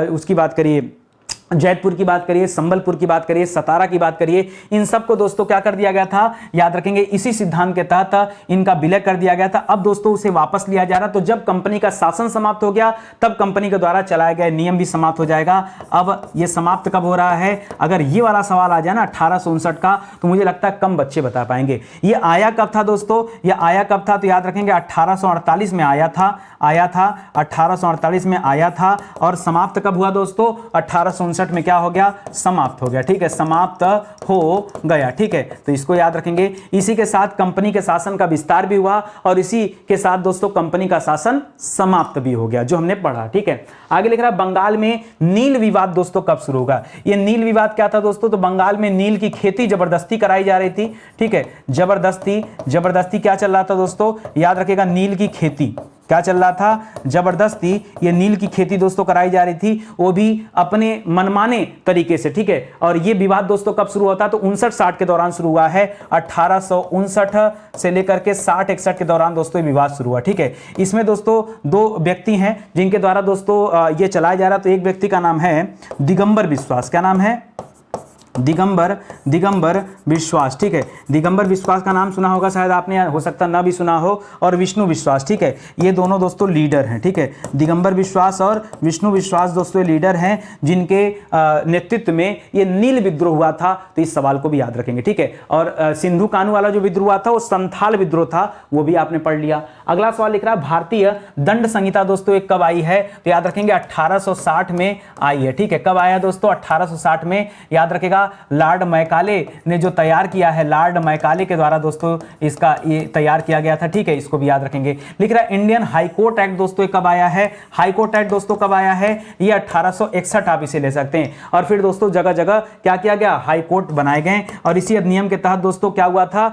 उसकी बात करिए जैतपुर की बात करिए, संबलपुर की बात करिए, सतारा की बात करिए, इन सबको दोस्तों क्या कर दिया गया था, याद रखेंगे इसी सिद्धांत के तहत इनका विलय कर दिया गया था। अब दोस्तों उसे वापस लिया जा रहा, तो जब कंपनी का शासन समाप्त हो गया तब कंपनी के द्वारा चलाए गए नियम भी समाप्त हो जाएगा। अब ये समाप्त कब हो रहा है, अगर ये वाला सवाल आ जाए ना 1859 का, तो मुझे लगता है कम बच्चे बता पाएंगे। ये आया कब था दोस्तों, ये आया कब था, तो याद रखेंगे 1848 में आया था 1848 में आया था। और समाप्त कब हुआ दोस्तों, 1859 में क्या हो गया, समाप्त हो गया, ठीक है, समाप्त हो गया, ठीक है। तो इसको याद रखेंगे। इसी के साथ कंपनी के शासन का विस्तार भी हुआ और इसी के साथ दोस्तों कंपनी का शासन समाप्त भी हो गया, जो हमने पढ़ा, ठीक है। आगे लिख रहा है बंगाल में नील विवाद दोस्तों कब शुरू होगा। ये नील विवाद क्या था दोस्तों, तो बंगाल में नील की खेती जबरदस्ती कराई जा रही थी, ठीक है, जबरदस्ती क्या चल रहा था दोस्तों, याद रखेगा नील की खेती क्या चल रहा था, जबरदस्ती ये नील की खेती दोस्तों कराई जा रही थी, वो भी अपने मनमाने तरीके से, ठीक है। और ये विवाद दोस्तों कब शुरू होता, तो 59-60 के दौरान शुरू हुआ है, 1859 से लेकर के 60-61 के दौरान दोस्तों ये विवाद शुरू हुआ, ठीक है। इसमें दोस्तों 2 व्यक्ति हैं जिनके द्वारा दोस्तों ये चलाया जा रहा, तो एक व्यक्ति का नाम है दिगंबर विश्वास, क्या नाम है, दिगंबर दिगंबर विश्वास, ठीक है। दिगंबर विश्वास का नाम सुना होगा शायद आपने, हो सकता ना भी सुना हो। और विष्णु विश्वास, ठीक है। ये दोनों दोस्तों लीडर हैं, ठीक है। दिगंबर विश्वास और विष्णु विश्वास दोस्तों लीडर हैं जिनके नेतृत्व में ये नील विद्रोह हुआ था। तो इस सवाल को भी याद रखेंगे, ठीक है। और सिंधु कानू वाला जो विद्रोह हुआ था वो संथाल विद्रोह था, वो भी आपने पढ़ लिया। अगला सवाल लिख रहा है भारतीय दंड संहिता दोस्तों एक कब आई है? तो याद रखेंगे 1860 में आई है, ठीक है। कब आया दोस्तों? 1860 में। याद रखेगा लॉर्ड मैकाले ने जो तैयार किया है, लॉर्ड मैकाले के द्वारा दोस्तों इसका ये तैयार किया गया था, ठीक है। इसको भी याद रखेंगे। लिख रहा है इंडियन हाई कोर्ट एक्ट दोस्तों कब आया है? हाई कोर्ट एक्ट दोस्तों कब आया है? ये 1861 आप इसे ले सकते हैं। और फिर दोस्तों जगह जगह क्या किया गया? हाई कोर्ट बनाए गए। और इसी अधिनियम के तहत दोस्तों क्या हुआ था?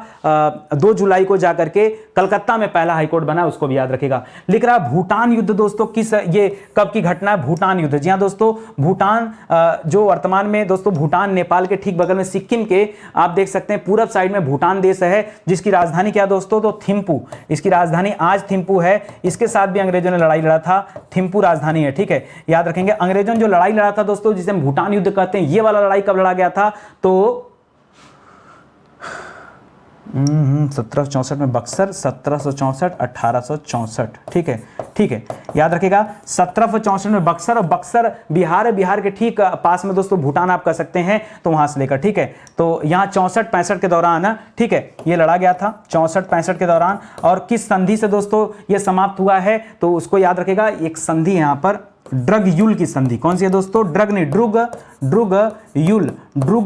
2 जुलाई को जाकर के कलकत्ता में पहला हाई कोर्ट बना, उसको भी याद रखेगा। लिख रहा है भूटान युद्ध दोस्तों किस, ये कब की घटना है? भूटान युद्ध। जी हां दोस्तों, भूटान जो वर्तमान में दोस्तों भूटान नेपाल के ठीक बगल में सिक्किम के आप देख सकते हैं पूरब साइड में भूटान देश है, जिसकी राजधानी क्या दोस्तों? तो थिम्पू। इसकी राजधानी आज थिम्पू है। इसके साथ भी अंग्रेजों ने लड़ाई लड़ा था, थिम्पू राजधानी है, ठीक है। याद रखेंगे अंग्रेजों ने जो लड़ाई लड़ा था दोस्तों, जिसे हम भूटान युद्ध कहते हैं, ये वाला लड़ाई कब लड़ा गया था? तो 1764 में बक्सर, 1764 1864, ठीक है, ठीक है। याद रखिएगा 1764 में बक्सर, और बक्सर बिहार है, बिहार के ठीक पास में दोस्तों भूटान आप कह सकते हैं, तो वहां से लेकर, ठीक है। तो यहाँ 64-65 के दौरान, ठीक है, ये लड़ा गया था 64-65 के दौरान। और किस संधि से दोस्तों ये समाप्त हुआ है? तो उसको याद रखिएगा, एक संधि यहाँ पर ड्रग युल की संधि। कौन सी है दोस्तों? ड्रग नहीं, ड्रुग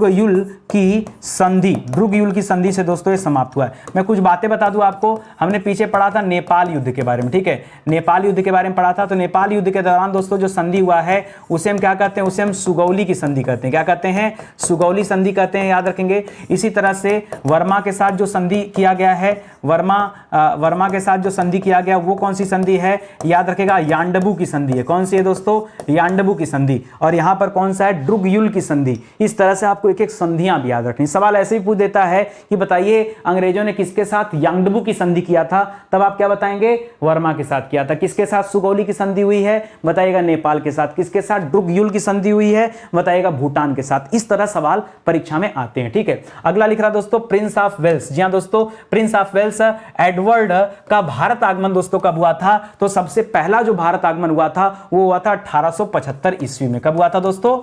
युल की संधि, ड्रुग युल की संधि से दोस्तों ये समाप्त हुआ है। मैं कुछ बातें बता दूं आपको, हमने पीछे पढ़ा था नेपाल युद्ध के बारे में, ठीक है। नेपाल युद्ध के बारे में पढ़ा था। तो नेपाल युद्ध के दौरान दोस्तों जो संधि हुआ है उसे हम क्या कहते हैं? उसे हम सुगौली की संधि कहते हैं। क्या कहते हैं? सुगौली संधि कहते हैं, याद रखेंगे। इसी तरह से वर्मा के साथ जो संधि किया गया है, वर्मा के साथ जो संधि किया गया वो कौन सी संधि है? याद रखेगा यान्डबू की संधि है। कौन सी है दोस्तों? यान्डबू की संधि। और यहां पर कौन सा है? ड्रुग युल की संधि। इस तरह से आपको एक एक संधियां भी याद रखनी। सवाल ऐसे ही पूछ देता है कि बताइए अंग्रेजों ने किसके साथ यान्डबू की संधि किया था? तब आप क्या बताएंगे? वर्मा के साथ किया था। किसके साथ सुगौली की संधि हुई है? बताइएगा नेपाल के साथ। किसके साथ ड्रुग युल की संधि हुई है? बताइएगा भूटान के साथ। इस तरह सवाल परीक्षा में आते हैं, ठीक है। अगला लिख रहा दोस्तों प्रिंस ऑफ वेल्स। जी हां दोस्तों, प्रिंस ऑफ वेल्स एडवर्ड का भारत आगमन दोस्तों कब हुआ था? तो सबसे पहला जो भारत आगमन हुआ था वो हुआ था 1875 ईस्वी में। कब हुआ था दोस्तों?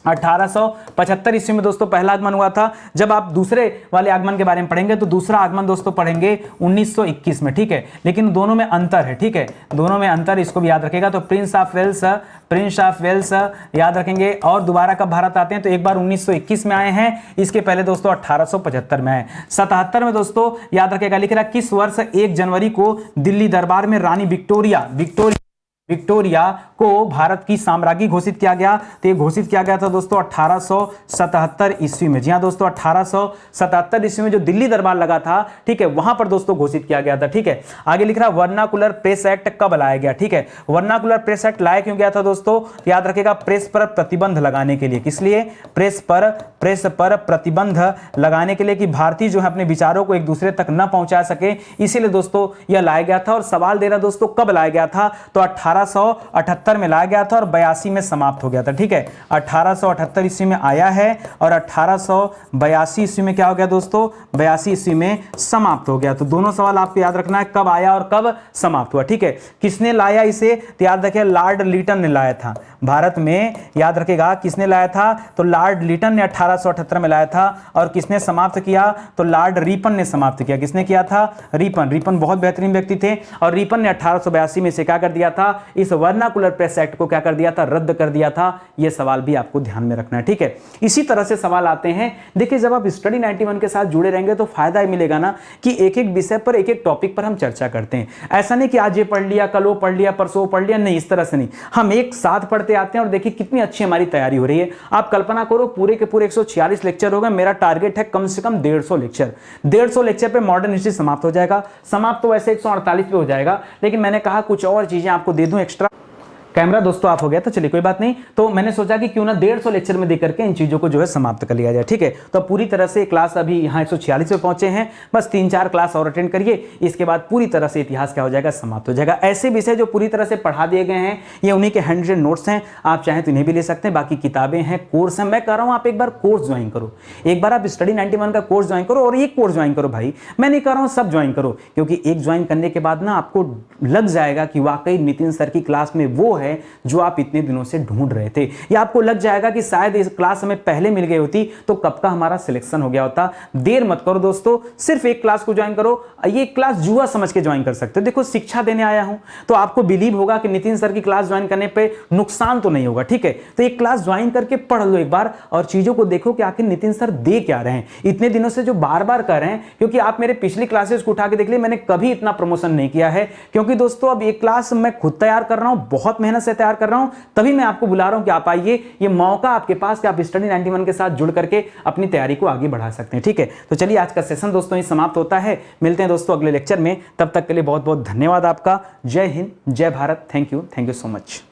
1875 ईस्वी में दोस्तों पहला आगमन हुआ था। जब आप दूसरे वाले आगमन के बारे में पढ़ेंगे तो दूसरा आगमन दोस्तों पढ़ेंगे 1921 में, ठीक है। लेकिन दोनों में अंतर है, ठीक है, दोनों में अंतर, इसको भी याद रखेगा। तो प्रिंस ऑफ वेल्स याद रखेंगे। और दोबारा कब भारत आते हैं? तो एक बार 1921 में आए हैं, इसके पहले दोस्तों 1875 में आए। 77 में दोस्तों याद रखेगा। लिख रहा किस वर्ष 1 जनवरी को दिल्ली दरबार में रानी विक्टोरिया को भारत की साम्राज्ञी घोषित किया गया? तो ये घोषित किया गया था दोस्तों 1877 ईस्वी में। जी हां दोस्तों, 1877 ईस्वी में जो दिल्ली दरबार लगा था, ठीक है, वहां पर दोस्तों घोषित किया गया था, ठीक है। आगे लिख रहा वर्नाकुलर प्रेस एक्ट कब लाया गया? ठीक है, वर्नाकुलर प्रेस एक्ट लाया क्यों गया था दोस्तों? याद रखेगा प्रेस पर प्रतिबंध लगाने के लिए। किस लिए? प्रेस पर प्रतिबंध लगाने के लिए कि भारतीय जो है अपने विचारों को एक दूसरे तक न पहुंचा सके, इसीलिए दोस्तों यह लाया गया था। और सवाल दे रहा दोस्तों कब लाया गया था? तो 1878 में लाया गया था और 82 में समाप्त हो गया था, ठीक है। 1878 ईस्वी में आया है और 1882 ईस्वी में क्या हो गया दोस्तों? 82 ईस्वी में समाप्त हो गया। तो दोनों सवाल आपको याद रखना है, कब आया और कब समाप्त हुआ, ठीक है। किसने लाया इसे? तो याद रखिए लॉर्ड लिटन ने लाया था भारत में। याद रखेगा किसने लाया था? तो लॉर्ड लिटन ने 1878 में लाया था। और किसने समाप्त किया? तो लॉर्ड रिपन ने समाप्त किया। किसने किया था? रिपन बहुत बेहतरीन व्यक्ति थे। और रिपन ने 1882 में से क्या कर दिया था? इस वर्नाकुलर प्रेस एक्ट को क्या कर दिया था? रद्द कर दिया था। यह सवाल भी आपको ध्यान में रखना है, ठीक है। इसी तरह से सवाल आते हैं। देखिए जब आप स्टडी 91 के साथ जुड़े रहेंगे तो फायदा ही मिलेगा ना कि एक एक विषय पर, एक एक टॉपिक पर हम चर्चा करते हैं। ऐसा नहीं कि आज ये पढ़ लिया, कल वो पढ़ लिया, परसों पढ़ लिया, नहीं, इस तरह से नहीं। हम एक साथ पढ़ते आते हैं और देखिए कितनी अच्छी हमारी तैयारी हो रही है। आप कल्पना करो पूरे के पूरे 146 लेक्चर हो गए। मेरा टारगेट है कम से कम 150 लेक्चर। 150 लेक्चर पे मॉडर्न हिस्ट्री समाप्त हो जाएगा। समाप्त तो वैसे 148 पे हो जाएगा, लेकिन मैंने कहा कुछ और चीजें आपको दे दूं एक्स्ट्रा। कैमरा दोस्तों ऑफ हो गया, तो चलिए कोई बात नहीं। तो मैंने सोचा कि क्यों ना 150 लेक्चर में देकर के इन चीज़ों को जो है समाप्त कर लिया जाए, ठीक है। तो पूरी तरह से क्लास अभी यहाँ 146 पे पहुंचे हैं, बस 3-4 क्लास और अटेंड करिए, इसके बाद पूरी तरह से इतिहास क्या हो जाएगा, समाप्त हो जाएगा। ऐसे विषय जो पूरी तरह से पढ़ा दिए गए हैं, ये उन्हीं के हैंड नोट्स हैं, आप चाहें तो इन्हें भी ले सकते हैं। बाकी किताबें हैं, कोर्स है, मैं कह रहा हूँ आप एक बार कोर्स ज्वाइन करो, एक बार आप स्टडी 91 का कोर्स ज्वाइन करो, और एक कोर्स ज्वाइन करो भाई, मैं नहीं कह रहा हूँ सब ज्वाइन करो, क्योंकि एक ज्वाइन करने के बाद ना आपको लग जाएगा कि वाकई नितिन सर की क्लास में वो है जो आप इतने दिनों से ढूंढ रहे थे, या आपको लग जाएगा कि शायद इस क्लास हमें पहले मिल गई होती तो कब का हमारा सिलेक्शन हो गया होता। देर मत करो दोस्तों, सिर्फ एक क्लास को ज्वाइन करो। ये क्लास जुआ समझ के ज्वाइन कर सकते हो, देखो शिक्षा देने आया हूं तो आपको बिलीव होगा कि नितिन सर की क्लास ज्वाइन करने पे नुकसान तो नहीं होगा, ठीक है। तो एक क्लास ज्वाइन करके पढ़ लो एक बार, और चीजों को देखो कि आखिर नितिन सर दे क्या रहे हैं इतने दिनों से, जो बार बार कर रहे हैं। क्योंकि आप मेरे पिछली क्लासेस को उठा के देख लिए, मैंने कभी इतना प्रमोशन नहीं किया है, क्योंकि दोस्तों अब एक क्लास मैं खुद तैयार कर रहा हूं, बहुत मेहनत से तैयार कर रहा हूं, तभी मैं आपको बुला रहा हूं कि आप आइए। ये मौका आपके पास कि आप स्टडी 91 के साथ जुड़ करके अपनी तैयारी को आगे बढ़ा सकते हैं, ठीक है। तो चलिए आज का सेशन दोस्तों ही समाप्त होता है, मिलते हैं दोस्तों अगले लेक्चर में, तब तक के लिए बहुत बहुत धन्यवाद आपका। जय हिंद, जय Bharat, thank you so much.